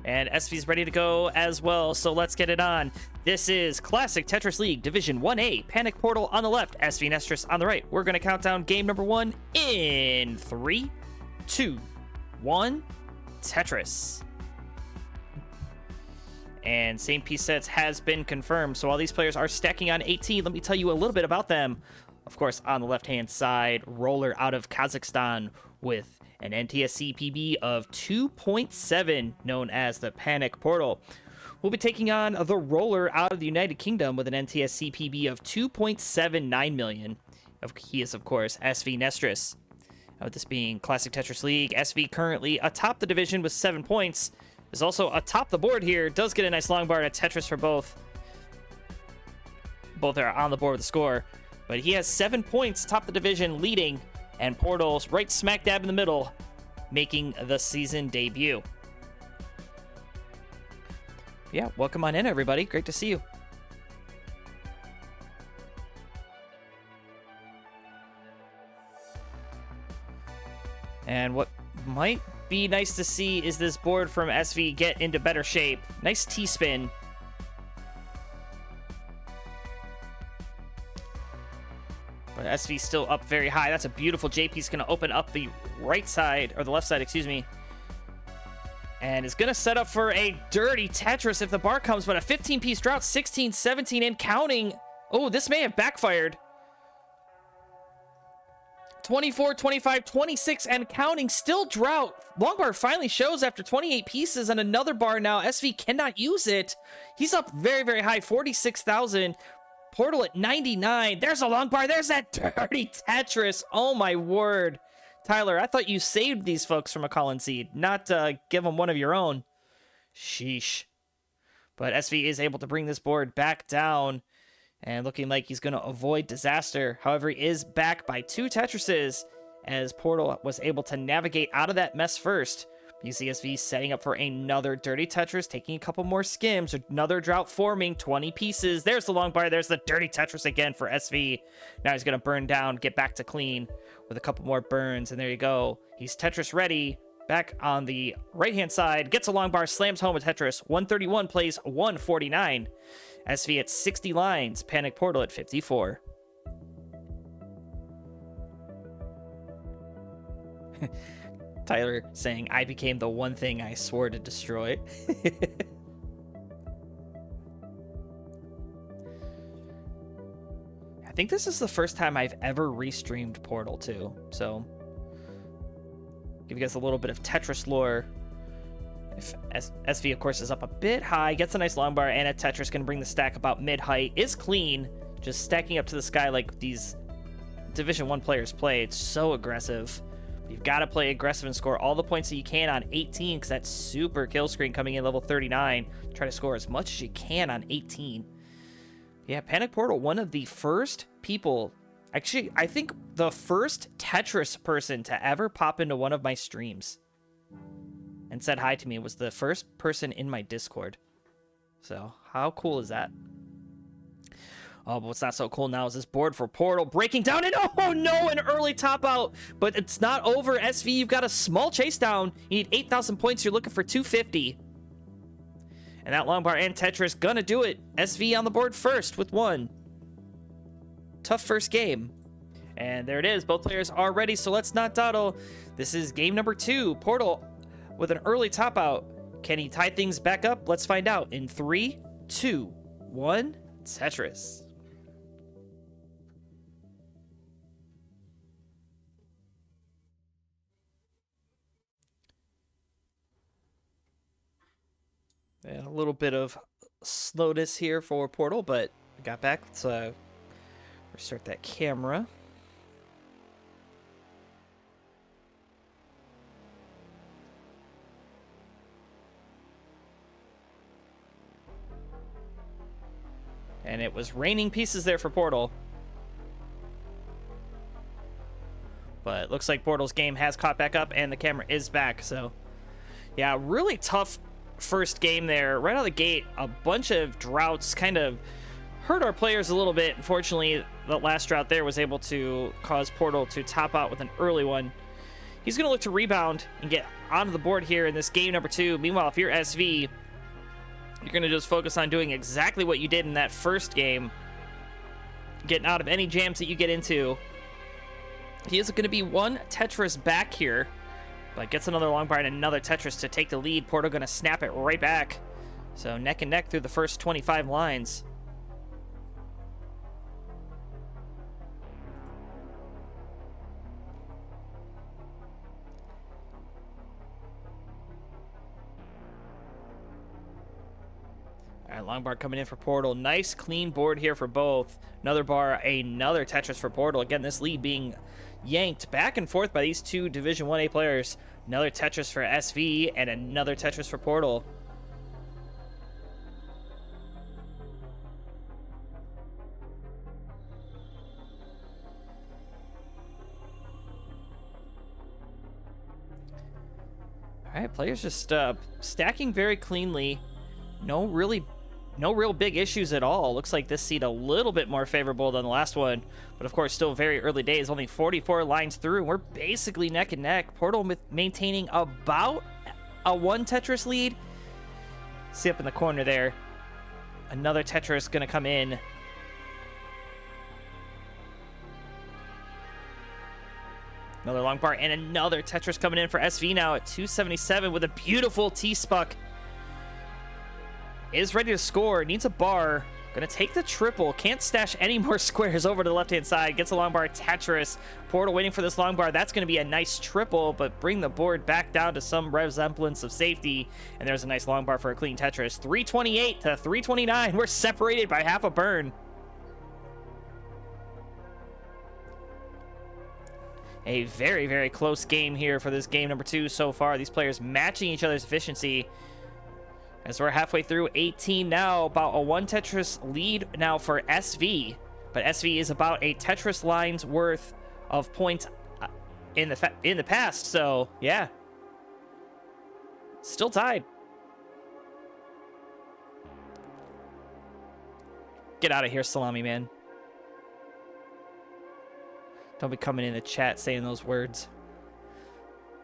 And SV's ready to go as well, so let's get it on. This is Classic Tetris League Division 1A. Panic Portal on the left, SV Nestris on the right. We're going to count down game number 1 in 3, 2, 1, Tetris. And same piece sets has been confirmed. So while these players are stacking on 18, let me tell you a little bit about them. Of course, on the left-hand side, Roller out of Kazakhstan with an NTSC PB of 2.7, known as the Panic Portal. We'll be taking on the Roller out of the United Kingdom with an NTSC PB of 2.79 million. He is, of course, SV Nestris. With this being Classic Tetris League, SV currently atop the division with 7 points. Is also atop the board here. Does get a nice long bar and a Tetris for both. Both are on the board with the score. But he has 7 points, top the division, leading. And Portal's right smack dab in the middle, making the season debut. Yeah, welcome on in, everybody. Great to see you. And what might be nice to see is this board from SV get into better shape. Nice T-spin. But SV still up very high. That's a beautiful J piece. Going to open up the right side, or the left side, excuse me. And is going to set up for a dirty Tetris if the bar comes, but a 15-piece drought, 16, 17, and counting. Oh, this may have backfired. 24, 25, 26, and counting. Still drought. Long bar finally shows after 28 pieces, and another bar now. SV cannot use it. He's up very, very high, 46,000. Portal at 99. There's a long bar. There's that dirty Tetris. Oh, my word. Tyler, I thought you saved these folks from a Colin seed, not give them one of your own. Sheesh. But SV is able to bring this board back down and looking like he's going to avoid disaster. However, he is back by 2 Tetrises as Portal was able to navigate out of that mess first. You see SV setting up for another dirty Tetris, taking a couple more skims, another drought forming, 20 pieces. There's the long bar. There's the dirty Tetris again for SV. Now he's going to burn down, get back to clean with a couple more burns, and there you go. He's Tetris ready. Back on the right-hand side, gets a long bar, slams home with Tetris. 131 plays 149. SV at 60 lines, Panic Portal at 54. Tyler saying, I became the one thing I swore to destroy. I think this is the first time I've ever restreamed Portal 2, so give you guys a little bit of Tetris lore. If SV, of course, is up a bit high, gets a nice long bar, and a Tetris can bring the stack about mid-height, is clean, just stacking up to the sky like these Division 1 players play. It's so aggressive. You've got to play aggressive and score all the points that you can on 18, because that's super kill screen coming in level 39. Try to score as much as you can on 18. Yeah, Panic Portal, one of the first people, actually, I think the first Tetris person to ever pop into one of my streams and said hi to me was the first person in my Discord. So, how cool is that? Oh, but what's not so cool now is this board for Portal breaking down, and oh no, an early top out, but it's not over. SV, you've got a small chase down. You need 8,000 points. You're looking for 250. And that long bar and Tetris gonna do it. SV on the board first with 1. Tough first game. And there it is. Both players are ready, so let's not dawdle. This is game number 2. Portal with an early top out. Can he tie things back up? Let's find out in 3, 2, 1, Tetris. And a little bit of slowness here for Portal, but we got back. Let's restart that camera. And it was raining pieces there for Portal. But it looks like Portal's game has caught back up and the camera is back. So, yeah, really tough first game there. Right out of the gate, a bunch of droughts kind of hurt our players a little bit. Unfortunately, the last drought there was able to cause Portal to top out with an early one. He's going to look to rebound and get onto the board here in this game number 2. Meanwhile, if you're SV, you're going to just focus on doing exactly what you did in that first game, getting out of any jams that you get into. He is going to be one Tetris back here, but gets another long bar and another Tetris to take the lead. Porto going to snap it right back. So neck and neck through the first 25 lines. All right, long bar coming in for Portal. Nice clean board here for both. Another bar, another Tetris for Portal. Again, this lead being yanked back and forth by these two Division 1A players. Another Tetris for SV and another Tetris for Portal. All right, players just stacking very cleanly. No real big issues at all. Looks like this seed a little bit more favorable than the last one, but of course still very early days, only 44 lines through. We're basically neck and neck. Portal maintaining about a 1 Tetris lead. See up in the corner there, another Tetris gonna come in. Another long bar and another Tetris coming in for SV now at 277 with a beautiful T-Spuck. Is ready to score, needs a bar, gonna take the triple, can't stash any more squares over to the left-hand side, gets a long bar, Tetris. Portal waiting for this long bar, that's gonna be a nice triple, but bring the board back down to some resemblance of safety, and there's a nice long bar for a clean Tetris. 328 to 329, we're separated by half a burn. A very, very close game here for this game number 2 so far. These players matching each other's efficiency. As we're halfway through 18 now, about a 1 Tetris lead now for SV. But SV is about a Tetris line's worth of points in the past, so yeah. Still tied. Get out of here, Salami Man. Don't be coming in the chat saying those words.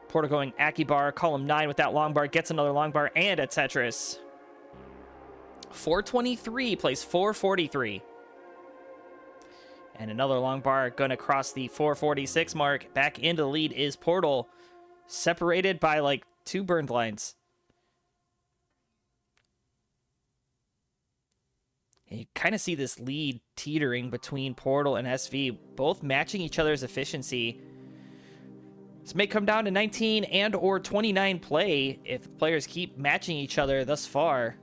Porto going Aki bar, column 9 with that long bar, gets another long bar and a Tetris. 423 plays 443. And another long bar gonna cross the 446 mark. Back into the lead is Portal, separated by like 2 burned lines. And you kind of see this lead teetering between Portal and SV, both matching each other's efficiency. This may come down to 19 and or 29 play if the players keep matching each other thus far.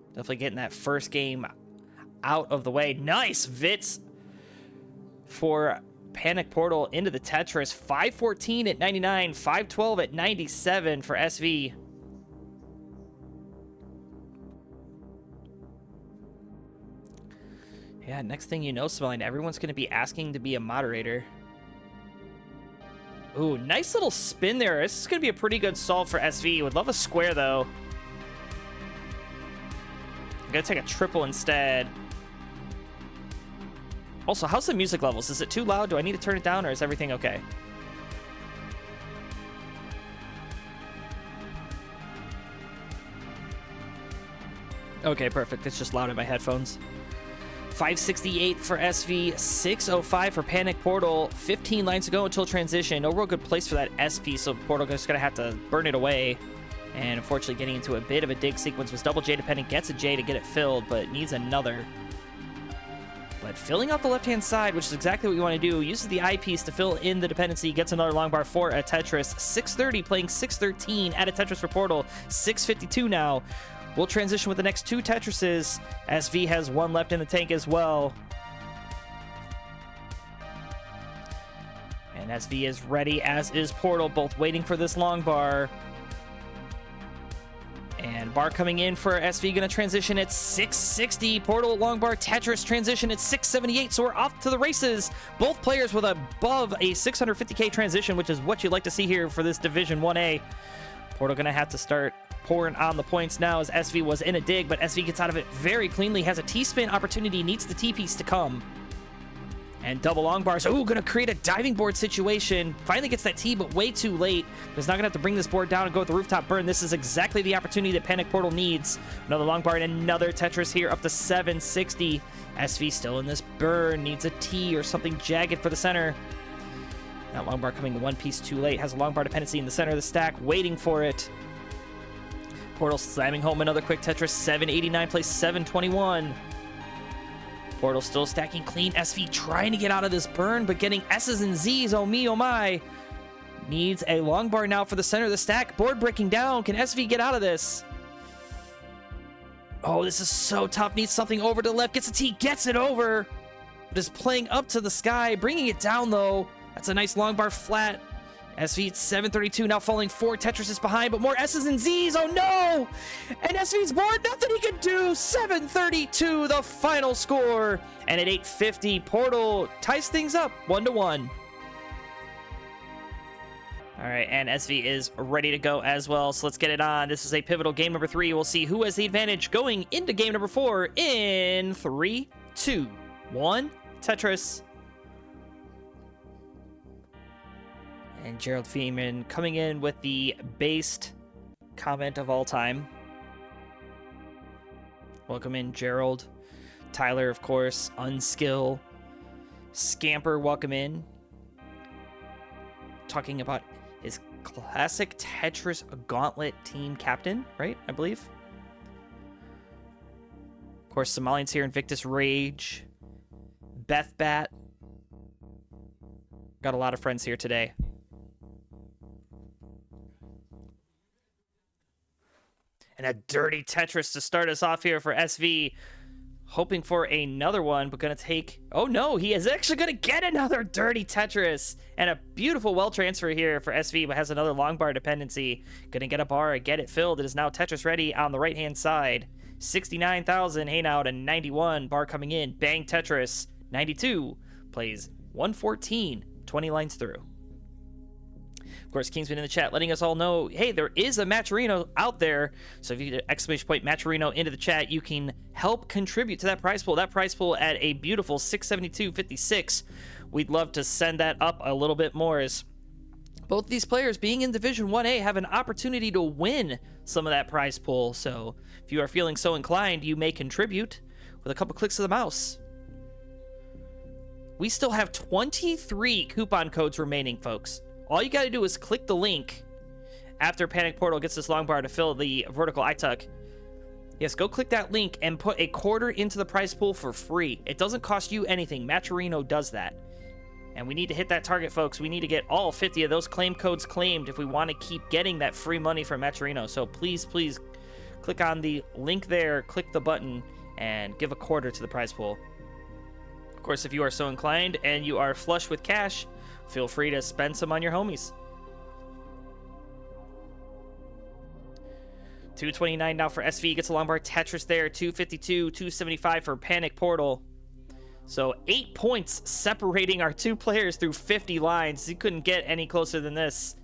Definitely getting that first game out of the way. Nice Vits for Panic Portal into the Tetris. 514 at 99, 512 at 97 for SV. Yeah, next thing you know, Smelling, everyone's going to be asking to be a moderator. Ooh, nice little spin there. This is going to be a pretty good solve for SV. Would love a square, though. I'm going to take a triple instead. Also, how's the music levels? Is it too loud? Do I need to turn it down, or is everything okay? Okay, perfect. It's just loud in my headphones. 568 for SV, 605 for Panic Portal. 15 lines to go until transition. No real good place for that SP, so Portal is going to have to burn it away. And unfortunately, getting into a bit of a dig sequence was double J dependent. Gets a J to get it filled, but needs another. But filling out the left-hand side, which is exactly what you want to do, uses the eyepiece to fill in the dependency, gets another long bar for a Tetris. 630 playing 613 at a Tetris for Portal. 652 now. We'll transition with the next 2 Tetrises. SV has 1 left in the tank as well. And SV is ready, as is Portal, both waiting for this long bar. And bar coming in for SV, going to transition at 660. Portal, long bar, Tetris transition at 678. So we're off to the races. Both players with above a 650k transition, which is what you'd like to see here for this Division 1A. Portal going to have to start pouring on the points now, as SV was in a dig, but SV gets out of it very cleanly, has a T-spin opportunity, needs the T-piece to come. And double long bars. Ooh, gonna create a diving board situation. Finally gets that T, but way too late. He's not gonna have to bring this board down and go with the rooftop burn. This is exactly the opportunity that Panic Portal needs. Another long bar and another Tetris here, up to 760. SV still in this burn. Needs a T or something jagged for the center. That long bar coming one piece too late. Has a long bar dependency in the center of the stack, waiting for it. Portal slamming home another quick Tetris. 789 plays 721. Portal still stacking clean. SV trying to get out of this burn, but getting S's and Z's. Oh me, oh my. Needs a long bar now for the center of the stack. Board breaking down. Can SV get out of this? Oh, this is so tough. Needs something over to the left. Gets a T. Gets it over. Just playing up to the sky. Bringing it down, though. That's a nice long bar flat. SV at 732, now falling 4 Tetrises behind, but more S's and Z's. Oh no! And SV's board, nothing he can do. 732, the final score. And at 850, Portal ties things up 1-1. All right, and SV is ready to go as well, so let's get it on. This is a pivotal game number 3. We'll see who has the advantage going into game number 4 in 3, 2, 1. Tetris. And Gerald Feeman coming in with the based comment of all time. Welcome in, Gerald. Tyler, of course. Unskill. Scamper, welcome in. Talking about his classic Tetris Gauntlet team captain, right? I believe. Of course, Somalians here. Invictus Rage. Beth Bat. Got a lot of friends here today. And a dirty Tetris to start us off here for SV. Hoping for another one, but going to take... Oh, no, he is actually going to get another dirty Tetris. And a beautiful well transfer here for SV, but has another long bar dependency. Going to get a bar, get it filled. It is now Tetris ready on the right-hand side. 69,000, hey now to 91. Bar coming in, bang Tetris. 92, plays 114, 20 lines through. Of course, Kingsman in the chat letting us all know, hey, there is a Matcherino out there. So if you get exclamation point Matcherino into the chat, you can help contribute to that prize pool. That prize pool at a beautiful 672.56. We'd love to send that up a little bit more, as both these players being in Division 1A have an opportunity to win some of that prize pool. So if you are feeling so inclined, you may contribute with a couple clicks of the mouse. We still have 23 coupon codes remaining, folks. All you got to do is click the link after Panic Portal gets this long bar to fill the vertical eye-tuck. Yes, go click that link and put a quarter into the prize pool for free. It doesn't cost you anything. Matcherino does that. And we need to hit that target, folks. We need to get all 50 of those claim codes claimed if we want to keep getting that free money from Matcherino. So please, please click on the link there, click the button, and give a quarter to the prize pool. Of course, if you are so inclined and you are flush with cash, feel free to spend some on your homies. 229 now for SV. Gets a long bar Tetris there. 252, 275 for Panic Portal. So 8 points separating our two players through 50 lines. You couldn't get any closer than this.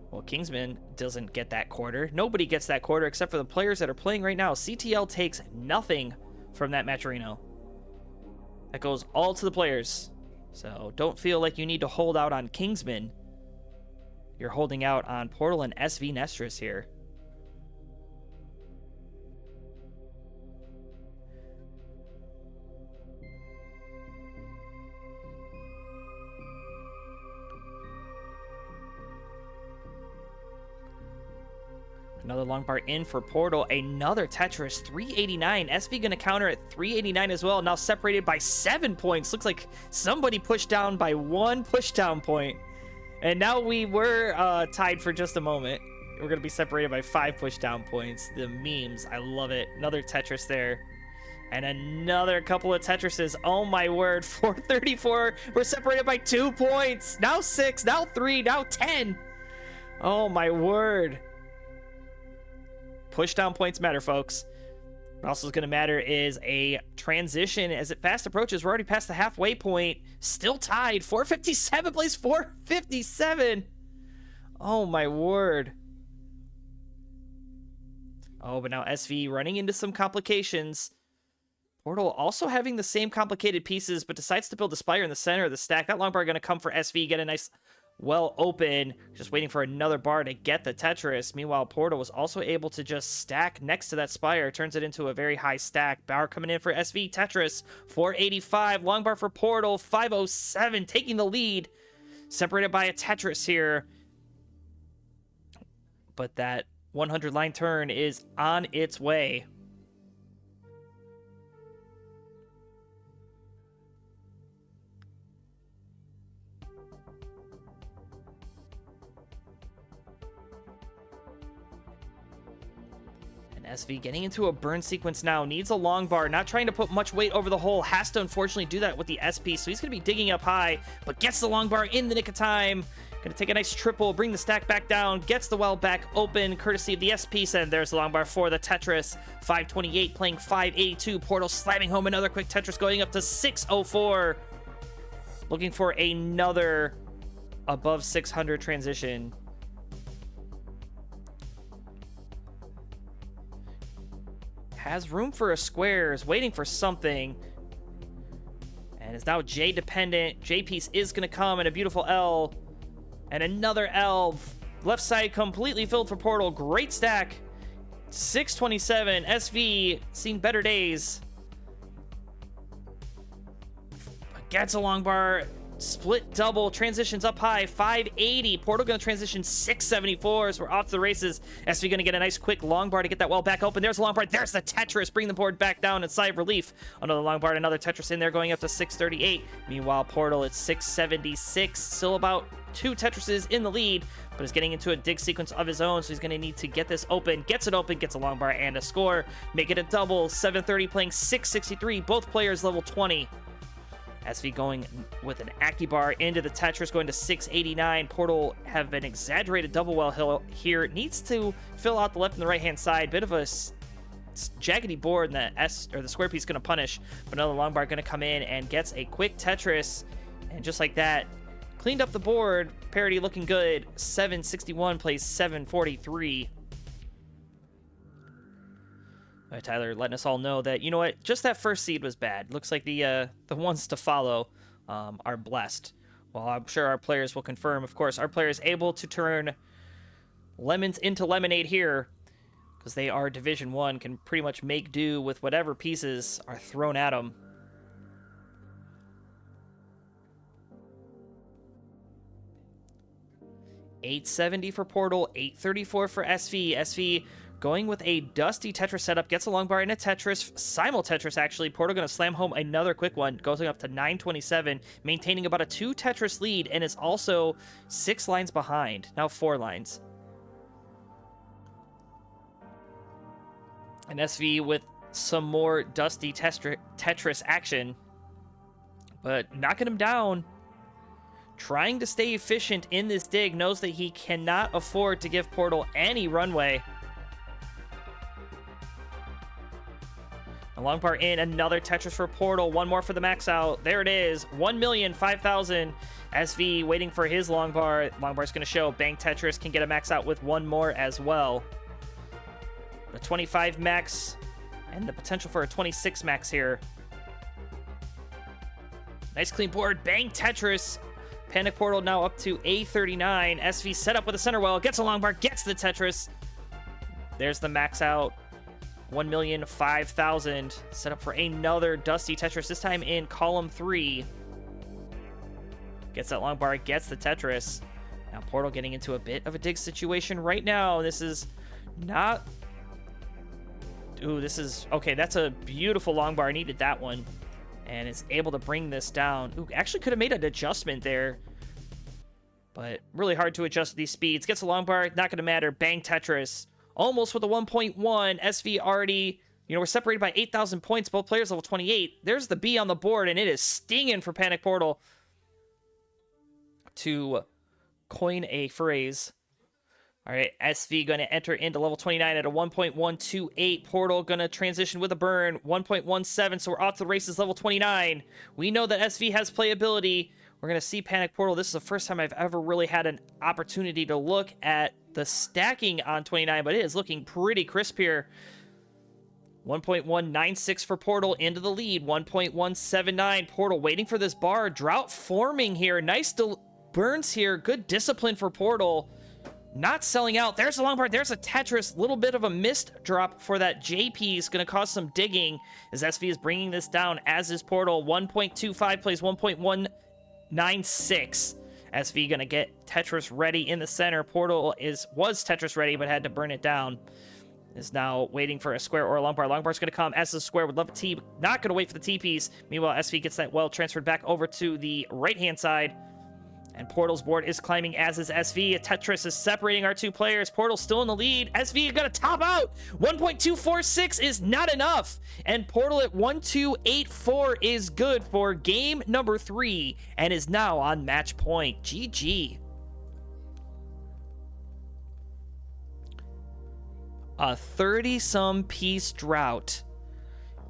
Well, Kingsman doesn't get that quarter. Nobody gets that quarter except for the players that are playing right now. CTL takes nothing from that Matcherino. That goes all to the players. So don't feel like you need to hold out on Kingsman. You're holding out on Portal and SV Nestris here. Another long bar in for Portal. Another Tetris. 389. SV going to counter at 389 as well. Now separated by 7 points. Looks like somebody pushed down by 1 pushdown point. And now we were tied for just a moment. We're going to be separated by 5 pushdown points. The memes. I love it. Another Tetris there. And another couple of Tetrises. Oh my word. 434. We're separated by 2 points. Now 6. Now 3. Now 10. Oh my word. Pushdown points matter, folks. What also is going to matter is a transition as it fast approaches. We're already past the halfway point. Still tied. 457 plays 457. Oh, my word. Oh, but now SV running into some complications. Portal also having the same complicated pieces, but decides to build a Spire in the center of the stack. That long bar going to come for SV, get a nice, well open, just waiting for another bar to get the Tetris. Meanwhile, Portal was also able to just stack next to that Spire, turns it into a very high stack. Bar coming in for SV, Tetris, 485. Long bar for Portal, 507, taking the lead. Separated by a Tetris here. But that 100 line turn is on its way. And SV getting into a burn sequence now, needs a long bar, not trying to put much weight over the hole, has to unfortunately do that with the SP, so he's going to be digging up high, but gets the long bar in the nick of time. Gonna take a nice triple, bring the stack back down, gets the well back open, courtesy of the SP, and there's the long bar for the Tetris. 528 playing 582. Portal slamming home another quick Tetris, going up to 604. Looking for another above 600 transition. Has room for a square, is waiting for something. And is now J dependent. J piece is gonna come in a beautiful L. And another L. Left side completely filled for Portal. Great stack. 627. SV seen better days. Gets a long bar. Split double. Transitions up high. 580. Portal going to transition 674 as we're off to the races. SV going to get a nice quick long bar to get that well back open. There's a long bar. There's the Tetris. Bring the board back down and sigh of relief. Another long bar and another Tetris in there going up to 638. Meanwhile, Portal at 676. Still about 2 Tetrises in the lead, but is getting into a dig sequence of his own, so he's going to need to get this open. Gets it open, gets a long bar and a score. Make it a double. 730 playing 663. Both players level 20. SV going with an Akibar into the Tetris, going to 689. Portal have an exaggerated double well hill here. Needs to fill out the left and the right-hand side. Bit of a jaggedy board, and the S or the square piece going to punish. But another long bar going to come in and gets a quick Tetris. And just like that, cleaned up the board. Parity looking good. 761 plays 743. All right, Tyler letting us all know that, you know what, just that first seed was bad. Looks like the ones to follow are blessed. Well, I'm sure our players will confirm. Of course, our players able to turn lemons into lemonade here, because they are Division 1, can pretty much make do with whatever pieces are thrown at them. $870 for Portal, $834 for SV. SV going with a dusty Tetris setup, gets a long bar and a Tetris, simul Tetris actually. Portal going to slam home another quick one, goes up to 927, maintaining about a 2 Tetris lead, and is also 6 lines behind, now 4 lines. And SV with some more dusty Tetris action, but knocking him down. Trying to stay efficient in this dig, knows that he cannot afford to give Portal any runway. A long bar in, another Tetris for Portal, one more for the max out. There it is, 1,005,000. SV waiting for his long bar. Long bar's going to show. Bang Tetris can get a max out with one more as well. The 25 max and the potential for a 26 max here. Nice clean board. Bang Tetris. Panic Portal now up to A39. SV set up with a center well. Gets a long bar. Gets the Tetris. There's the max out. 1,005,000. Set up for another dusty Tetris. This time in column 3. Gets that long bar. Gets the Tetris. Now Portal getting into a bit of a dig situation right now. This is not... Ooh, this is... Okay, that's a beautiful long bar. I needed that one. And is able to bring this down. Ooh, actually could have made an adjustment there. But really hard to adjust these speeds. Gets a long bar, not going to matter. Bang Tetris. Almost with a 1.1. SV already, you know, we're separated by 8,000 points. Both players level 28. There's the B on the board, and it is stinging for Panic Portal. To coin a phrase. All right, SV going to enter into level 29 at a 1.128. Portal going to transition with a burn, 1.17, so we're off to the races, level 29. We know that SV has playability. We're going to see Panic Portal. This is the first time I've ever really had an opportunity to look at the stacking on 29, but it is looking pretty crisp here. 1.196 for Portal into the lead. 1.179. Portal waiting for this bar. Drought forming here. Nice burns here. Good discipline for Portal. Not selling out. There's a long bar. There's a Tetris. Little bit of a missed drop for that JP. Is going to cause some digging as SV is bringing this down, as is Portal. 1.25 plays 1.196. SV going to get Tetris ready in the center. Portal was Tetris ready, but had to burn it down. Is now waiting for a square or a long bar. Long bar's going to come as a square. Would love a T. Not going to wait for the T piece. Meanwhile, SV gets that well transferred back over to the right-hand side. And Portal's board is climbing, as is SV. A Tetris is separating our two players. Portal's still in the lead. SV going to top out. 1.246 is not enough. And Portal at 1.284 is good for game number 3 and is now on match point. GG. A 30-some piece drought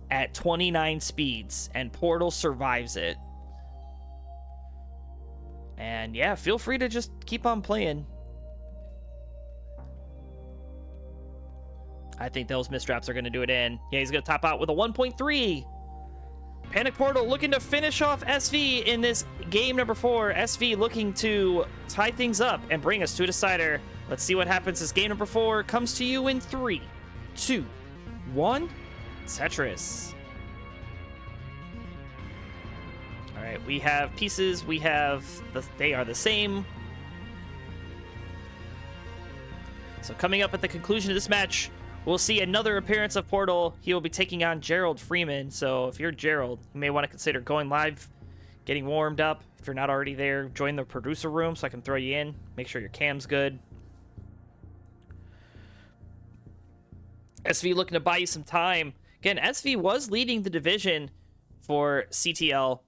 at 29 speeds, and Portal survives it. And yeah, feel free to just keep on playing. I think those misdraps are going to do it in. Yeah, he's going to top out with a 1.3. Panic Portal looking to finish off SV in this game number 4. SV looking to tie things up and bring us to a decider. Let's see what happens as game number 4 comes to you in 3, 2, 1. Tetris. All right, we have pieces. We have they are the same. So coming up at the conclusion of this match, we'll see another appearance of Portal. He will be taking on Gerald Freeman. So if you're Gerald, you may want to consider going live, getting warmed up. If you're not already there, join the producer room so I can throw you in. Make sure your cam's good. SV looking to buy you some time. Again, SV was leading the division for CTL,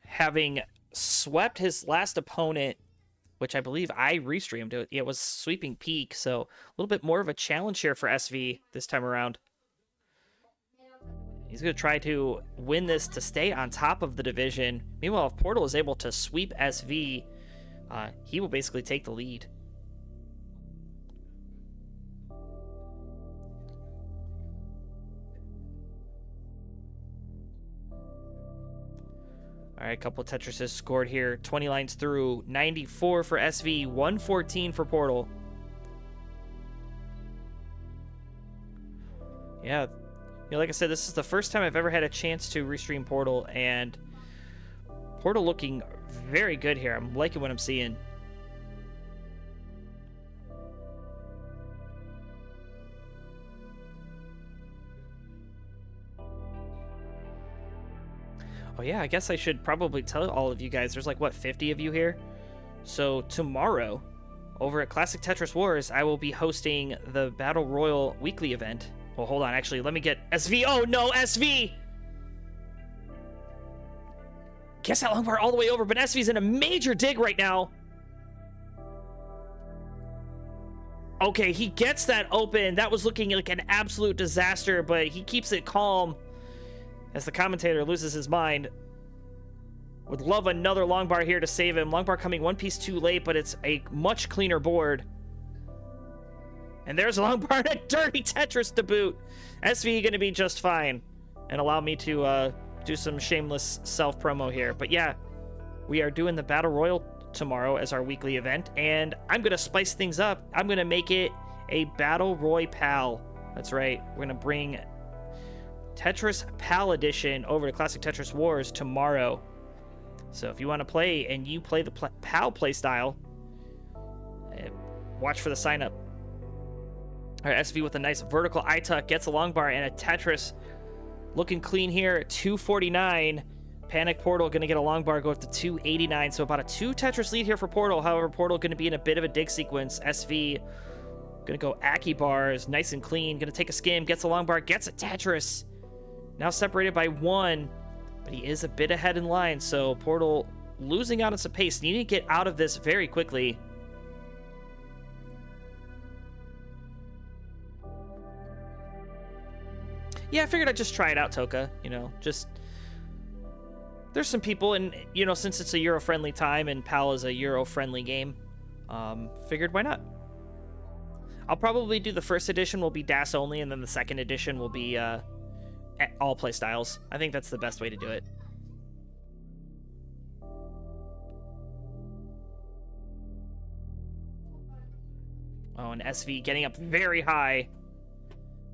having swept his last opponent, which I believe I restreamed. It was sweeping Peak, so a little bit more of a challenge here for SV this time around. He's going to try to win this to stay on top of the division. Meanwhile, if Portal is able to sweep SV, he will basically take the lead. All right, a couple of Tetrises scored here. 20 lines through. 94 for SV, 114 for Portal. Yeah, like I said, this is the first time I've ever had a chance to restream Portal, and Portal looking very good here. I'm liking what I'm seeing. Oh yeah, I guess I should probably tell all of you guys, there's like, what, 50 of you here? So tomorrow, over at Classic Tetris Wars, I will be hosting the Battle Royal weekly event. Well, hold on, actually, let me get SV. Oh no, SV! Guess that long bar all the way over, but SV's in a major dig right now. Okay, he gets that open. That was looking like an absolute disaster, but he keeps it calm as the commentator loses his mind. Would love another long bar here to save him. Long bar coming one piece too late, but it's a much cleaner board. And there's a long bar and a dirty Tetris to boot. SV going to be just fine. And allow me to do some shameless self-promo here. But yeah, we are doing the Battle Royal tomorrow as our weekly event. And I'm going to spice things up. I'm going to make it a Battle Roy Pal. That's right. We're going to bring Tetris Pal Edition over to Classic Tetris Wars tomorrow. So if you want to play and you play the Pal playstyle, watch for the sign up. All right, SV with a nice vertical I-tuck gets a long bar and a Tetris looking clean here at 249. Panic Portal going to get a long bar, go up to 289. So about a 2 Tetris lead here for Portal. However, Portal going to be in a bit of a dig sequence. SV going to go Aki bars, nice and clean. Going to take a skim, gets a long bar, gets a Tetris. Now separated by 1, but he is a bit ahead in line, so Portal losing out on some pace. Needing to get out of this very quickly. Yeah, I figured I'd just try it out, Toka. Just... There's some people, and, since it's a Euro-friendly time and PAL is a Euro-friendly game, Figured why not. I'll probably do the first edition will be DAS only, and then the second edition will be all play styles. I think that's the best way to do it. Oh, and SV getting up very high.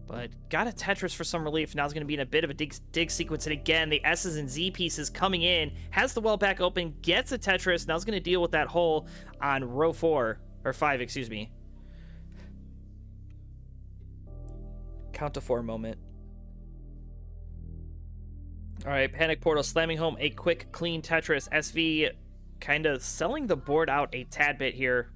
But got a Tetris for some relief. Now it's going to be in a bit of a dig sequence. And again, the S's and Z pieces coming in. Has the well back open. Gets a Tetris. Now it's going to deal with that hole on row 4. Or 5, excuse me. Count to 4 moment. Alright, Panic Portal slamming home a quick, clean Tetris. SV kind of selling the board out a tad bit here.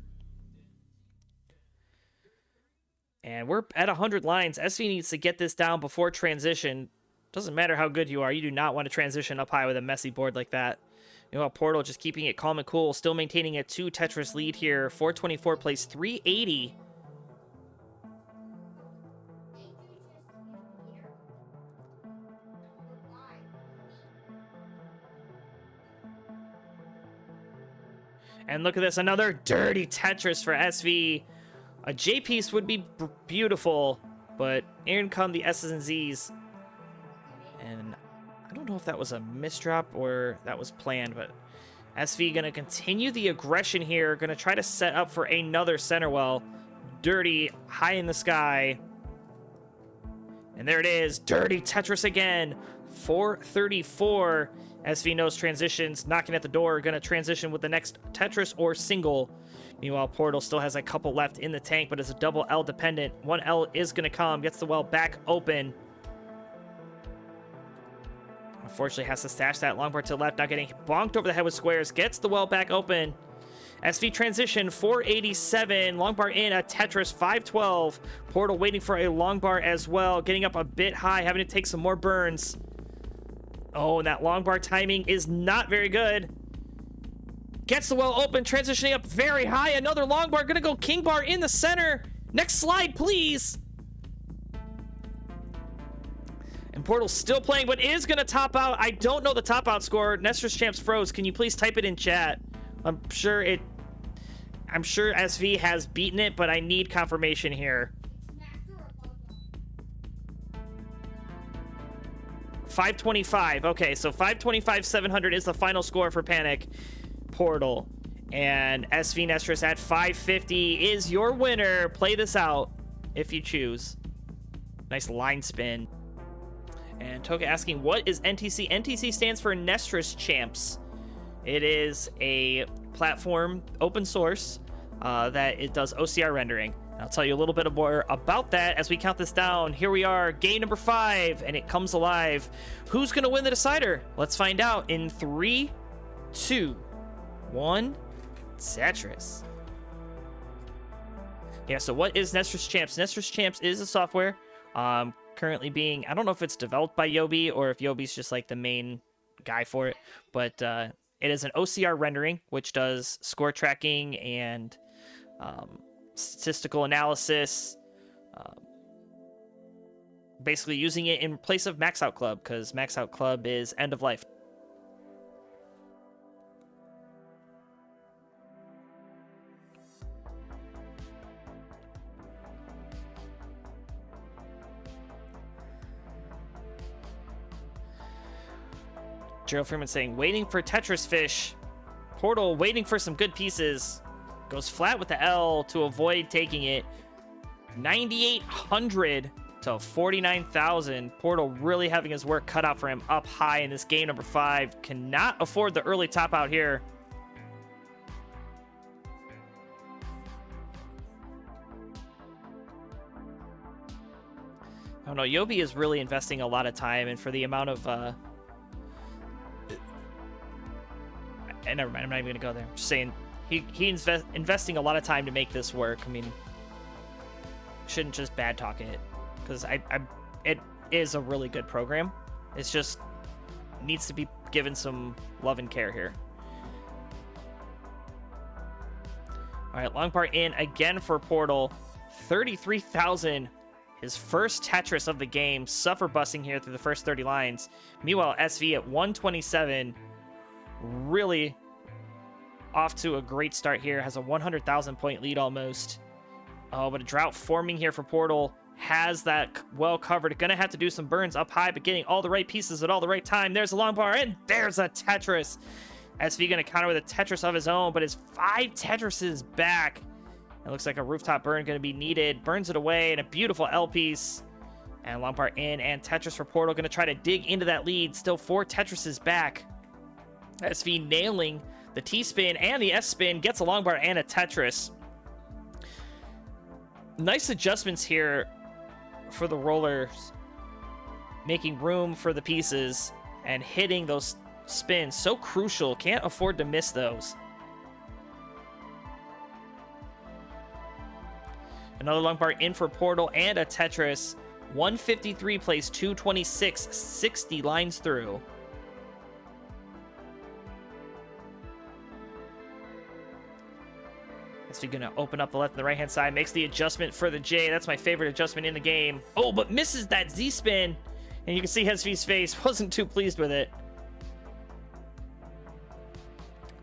And we're at 100 lines. SV needs to get this down before transition. Doesn't matter how good you are. You do not want to transition up high with a messy board like that. You know, Portal just keeping it calm and cool. Still maintaining a 2 Tetris lead here. 424 plays 380. And look at this. Another dirty Tetris for SV. A J piece would be beautiful, but in come the S's and Z's. And I don't know if that was a misdrop or that was planned, but SV going to continue the aggression here. Going to try to set up for another center well. Dirty, high in the sky. And there it is. Dirty Tetris again. 434. SV knows transitions. Knocking at the door. Going to transition with the next Tetris or single. Meanwhile, Portal still has a couple left in the tank, but it's a double L dependent. One L is going to come. Gets the well back open. Unfortunately, has to stash that long bar to the left. Not getting bonked over the head with squares. Gets the well back open. SV transition, 487. Long bar in, a Tetris, 512. Portal waiting for a long bar as well. Getting up a bit high, having to take some more burns. Oh, and that long bar timing is not very good. Gets the well open, transitioning up very high. Another long bar, gonna go king bar in the center. Next slide, please. And Portal's still playing, but is gonna top out. I don't know the top out score. Nestor's Champs froze. Can you please type it in chat? I'm sure SV has beaten it, but I need confirmation here. 525. Okay, so 525, 700 is the final score for Panic Portal. And SV Nestris at 550 is your winner. Play this out if you choose. Nice line spin. And Toka asking, what is NTC? NTC stands for Nestris Champs. It is a platform, open source, that it does OCR rendering. I'll tell you a little bit more about that as we count this down. Here we are, game number 5, and it comes alive. Who's going to win the decider? Let's find out in 3, 2, 1, Tetris. Yeah, so what is Nestris Champs? Nestris Champs is a software currently being, I don't know if it's developed by Yobi or if Yobi's just like the main guy for it, but it is an OCR rendering, which does score tracking and statistical analysis, basically using it in place of Max Out Club, because Max Out Club is end of life. Gerald Freeman saying, waiting for Tetris Fish. Portal waiting for some good pieces. Goes flat with the L to avoid taking it. 9,800 to 49,000. Portal really having his work cut out for him up high in this game number 5. Cannot afford the early top out here. I don't know. Yobi is really investing a lot of time, and for the amount of never mind, I'm not even gonna go there. I'm just saying he's investing a lot of time to make this work. I mean, shouldn't just bad talk it, because it is a really good program. It's just needs to be given some love and care here. All right, long part in again for Portal. 33,000. His first Tetris of the game. Suffer busting here through the first 30 lines. Meanwhile, SV at 127. Really off to a great start here. Has a 100,000 point lead almost. Oh, but a drought forming here for Portal. Has that well covered. Gonna have to do some burns up high, but getting all the right pieces at all the right time. There's a long bar, and there's a Tetris. SV gonna counter with a Tetris of his own, but his 5 Tetrises back. It looks like a rooftop burn gonna be needed. Burns it away, and a beautiful L piece. And long bar in, and Tetris for Portal gonna try to dig into that lead. Still 4 Tetrises back. SV nailing the T-spin and the S-spin. Gets a long bar and a Tetris. Nice adjustments here for the rollers. Making room for the pieces and hitting those spins. So crucial. Can't afford to miss those. Another long bar in for Portal and a Tetris. 153 plays 226. 60 lines through. So you're gonna open up the left and the right hand side, makes the adjustment for the J. That's my favorite adjustment in the game. Oh, but misses that Z spin, and you can see SV's face wasn't too pleased with it.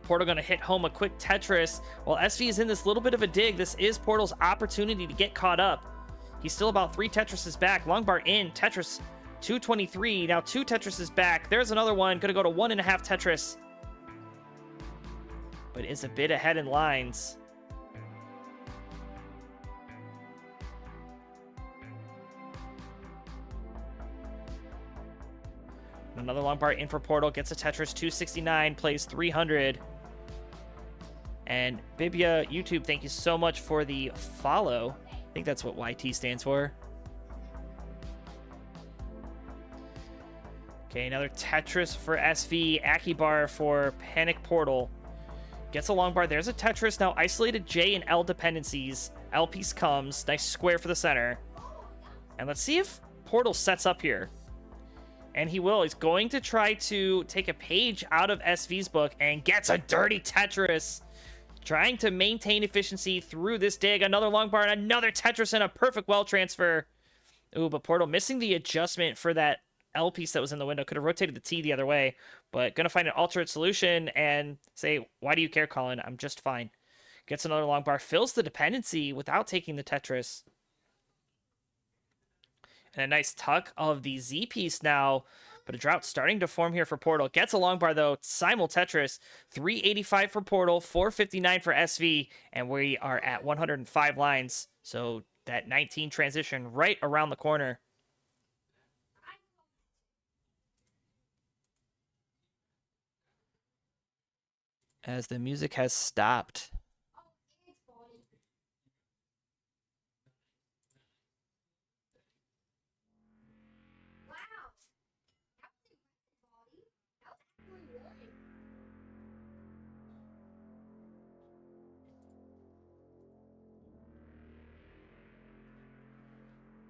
Portal gonna hit home a quick Tetris. While SV is in this little bit of a dig, this is Portal's opportunity to get caught up. He's still about 3 Tetrises back. Long bar in, Tetris 223. Now 2 Tetrises back. There's another one, gonna go to 1.5 Tetris. But is a bit ahead in lines. Another long bar in for Portal, gets a Tetris, 269, plays 300. And Bibia YouTube, thank you so much for the follow. I think that's what YT stands for. Okay, another Tetris for SV, Akibar for Panic Portal. Gets a long bar, there's a Tetris. Now isolated J and L dependencies. L piece comes, nice square for the center. And let's see if Portal sets up here. And he will. He's going to try to take a page out of SV's book and gets a dirty Tetris. Trying to maintain efficiency through this dig. Another long bar and another Tetris and a perfect well transfer. Ooh, but Portal missing the adjustment for that L piece that was in the window. Could have rotated the T the other way. But going to find an alternate solution and say, why do you care, Colin? I'm just fine. Gets another long bar. Fills the dependency without taking the Tetris. And a nice tuck of the Z piece now. But a drought starting to form here for Portal. Gets a long bar, though. Simul Tetris. 385 for Portal. 459 for SV. And we are at 105 lines. So that 19 transition right around the corner. As the music has stopped.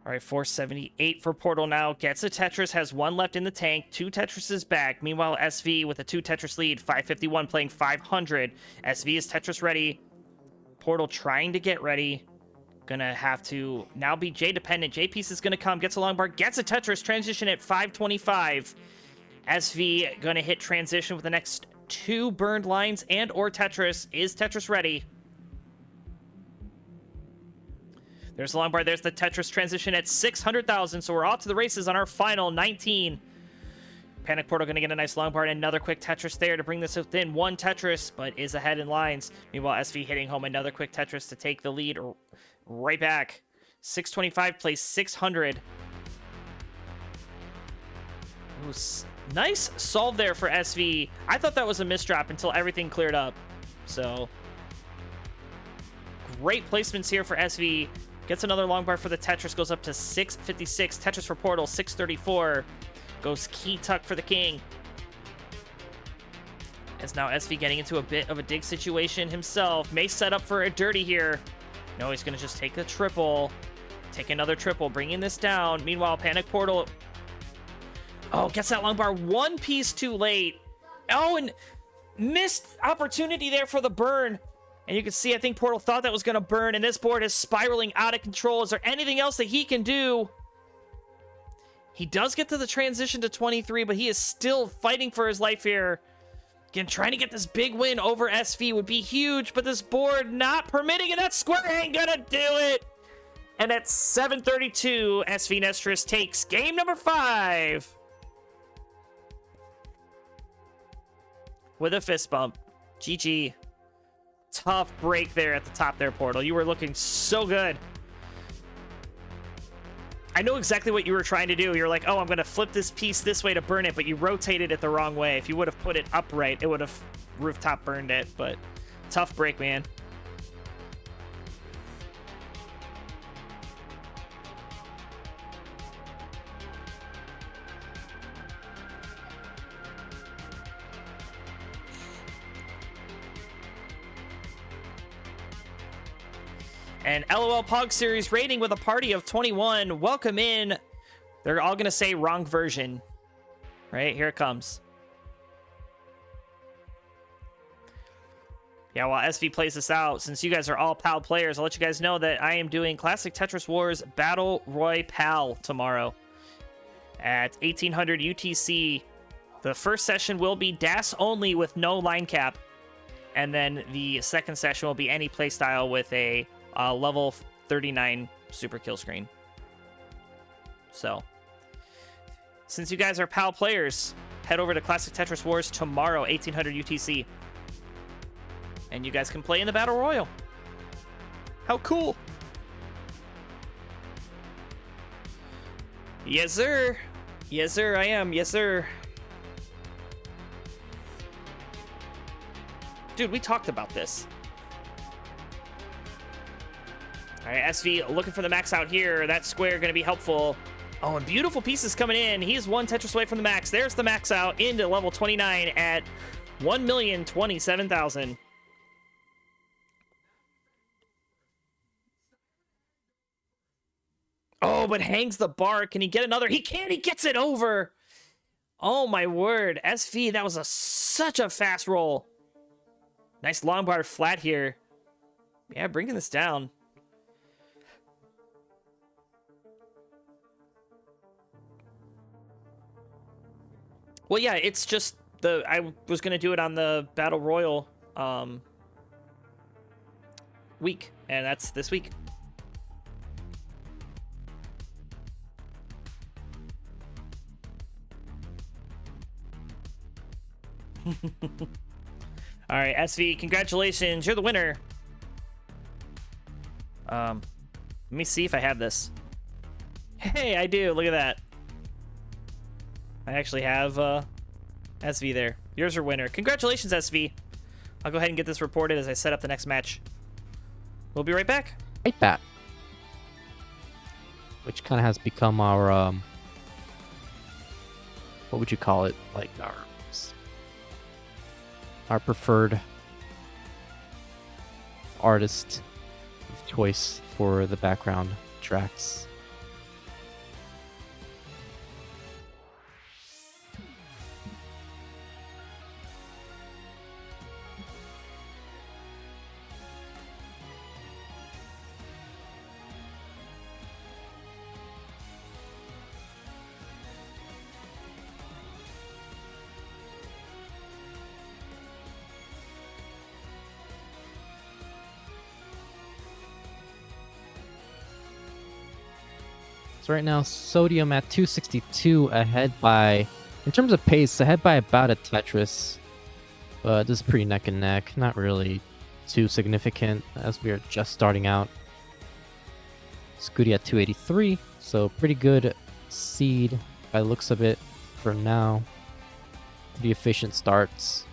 All right, 478 for Portal now. Gets a Tetris, has 1 left in the tank. 2 Tetrises back. Meanwhile, SV with a 2 Tetris lead. 551 playing 500. SV is Tetris ready. Portal trying to get ready. Gonna have to now be J dependent. J piece is gonna come. Gets a long bar. Gets a Tetris. Transition at 525. SV gonna hit transition with the next 2 burned lines and or Tetris. Is Tetris ready? There's the long bar. There's the Tetris transition at 600,000. So we're off to the races on our final 19. Panic Portal going to get a nice long bar and another quick Tetris there to bring this within 1 Tetris, but is ahead in lines. Meanwhile, SV hitting home another quick Tetris to take the lead right back. 625 plays 600. Ooh, nice solve there for SV. I thought that was a misdrop until everything cleared up. So great placements here for SV. Gets another long bar for the Tetris. Goes up to 656. Tetris for Portal, 634. Goes key tuck for the king. As now SV getting into a bit of a dig situation himself. May set up for a dirty here. No, he's going to just take a triple. Take another triple, bringing this down. Meanwhile, Panic Portal. Oh, gets that long bar 1 piece too late. Oh, and missed opportunity there for the burn. And you can see, I think Portal thought that was going to burn, and this board is spiraling out of control. Is there anything else that he can do? He does get to the transition to 23, but he is still fighting for his life here. Again, trying to get this big win over SV would be huge, but this board not permitting it. That square ain't gonna do it. And at 7:32, SV Nestris takes game number 5 with a fist bump. GG. Tough break there at the top there, Portal. You were looking so good. I know exactly what you were trying to do. You're like, oh, I'm going to flip this piece this way to burn it, but you rotated it the wrong way. If you would have put it upright, it would have rooftop burned it, but tough break, man. And LOL Pog Series rating with a party of 21. Welcome in. They're all going to say wrong version. Right? Here it comes. Yeah, while SV plays this out, since you guys are all PAL players, I'll let you guys know that I am doing Classic Tetris Wars Battle Royale tomorrow at 1800 UTC. The first session will be DAS only with no line cap. And then the second session will be any playstyle with a level 39 super kill screen. So, since you guys are PAL players, head over to Classic Tetris Wars tomorrow, 1800 UTC. And you guys can play in the Battle Royal. How cool! Yes, sir! Yes, sir, I am. Yes, sir. Dude, we talked about this. All right, SV looking for the max out here. That square going to be helpful. Oh, and beautiful pieces coming in. He's one Tetris away from the max. There's the max out into level 29 at 1,027,000. Oh, but hangs the bar. Can he get another? He can. He gets it over. Oh, my word. SV, that was such a fast roll. Nice long bar flat here. Yeah, bringing this down. Well, yeah, it's just I was going to do it on the Battle Royal week, and that's this week. All right, SV, congratulations. You're the winner. Let me see if I have this. Hey, I do. Look at that. I actually have SV there. Yours are winner. Congratulations, SV. I'll go ahead and get this reported as I set up the next match. We'll be right back. Right back. Which kind of has become our, what would you call it? Like our preferred artist of choice for the background tracks. Right now, Sodium at 262 ahead by, in terms of pace, ahead by about a Tetris. But this is pretty neck and neck. Not really too significant as we are just starting out. Scooty at 283, so pretty good seed by the looks of it for now. Pretty efficient starts.